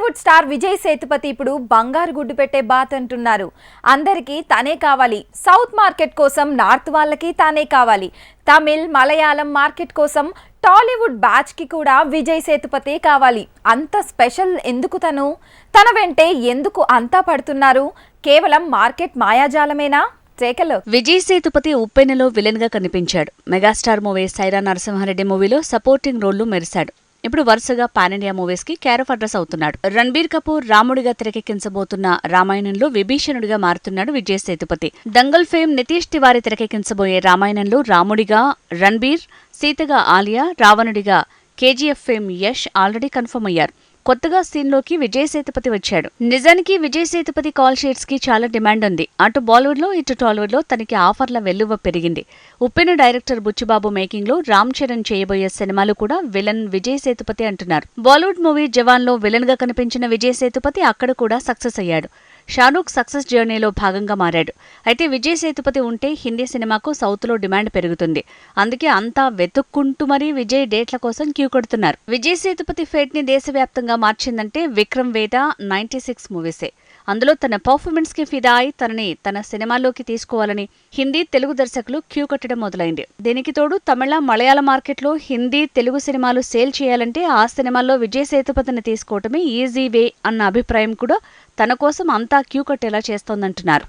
Tollywood star Vijay Sethupathi ఇప్పుడు బంగారు గుడ్డు పెట్టే బాత్ అంటున్నారు. అందరికీ తనే కావాలి. సౌత్ మార్కెట్ కోసం నార్త్ వాళ్ళకి తానే కావాలి. తమిళ్ మలయాళం మార్కెట్ కోసం టాలీవుడ్ బ్యాచ్ కి కూడా విజయ్ సేతుపతి కావాలి. అంత స్పెషల్ ఎందుకు తన వెంటే ఎందుకు అంతా పడుతున్నారు? కేవలం మార్కెట్ మాయాజాలమేనా? విజయ్ సేతుపతి ఉప్పెనలో విలన్ గా కనిపించాడు. మెగాస్టార్ మూవీ సైరా నరసింహారెడ్డి మూవీలో సపోర్టింగ్ రోల్ మెరిశాడు. ఇప్పుడు వరుసగా పాన్ ఇండియా మూవీస్ కి కేర్ ఆఫ్ అడ్రస్ అవుతున్నాడు. రణబీర్ కపూర్ రాముడిగా తెరకెక్కించబోతున్న రామాయణంలో విభీషణుడిగా మారుతున్నాడు విజయ్ సేతుపతి. దంగల్ ఫేమ్ నితీష్ తివారీ తెరకెక్కించబోయే రామాయణంలో రాముడిగా రణబీర్, సీతగా ఆలియా, రావణుడిగా KGF fame Yash already confirm అయ్యారు. కొత్తగా సీన్లోకి విజయ్ సేతుపతి వచ్చాడు. నిజానికి విజయ్ సేతుపతి కాల్ షీట్స్ కి చాలా డిమాండ్ ఉంది. అటు బాలీవుడ్ లో ఇటు టాలీవుడ్ లో తనకి ఆఫర్ల వెల్లువ పెరిగింది. ఉప్పెన డైరెక్టర్ బుచ్చిబాబు మేకింగ్ లో రామ్ చరణ్ చేయబోయే సినిమాలు కూడా విలన్ విజయ్ సేతుపతి అంటున్నారు. బాలీవుడ్ మూవీ జవాన్ లో విలన్ గా కనిపించిన విజయ్ సేతుపతి అక్కడ కూడా సక్సెస్ అయ్యాడు. షారూఖ్ సక్సెస్ జర్నీలో భాగంగా మారాడు. అయితే విజయ్ సేతుపతి ఉంటే హిందీ సినిమాకు సౌత్ లో డిమాండ్ పెరుగుతుంది. అందుకే అంతా వెతుక్కుంటూ మరీ విజయ్ డేట్ల కోసం క్యూ కొడుతున్నారు. విజయ్ సేతుపతి ఫేట్ ని దేశవ్యాప్తంగా మార్చిందంటే విక్రమ్ వేద 96 మూవీసే. అందులో తన పర్ఫార్మెన్స్ కి ఫిదా అయి తనని తన సినిమాల్లోకి తీసుకోవాలని హిందీ తెలుగు దర్శకులు క్యూ కట్టడం మొదలైంది. దీనికి తోడు తమిళ మలయాళ మార్కెట్లో హిందీ తెలుగు సినిమాలు సేల్ చేయాలంటే ఆ సినిమాల్లో విజయ్ సేతుపతిని తీసుకోవటమే ఈజీ వే అన్న అభిప్రాయం కూడా తన కోసం అంతా క్యూ కట్టేలా చేస్తోందంటున్నారు.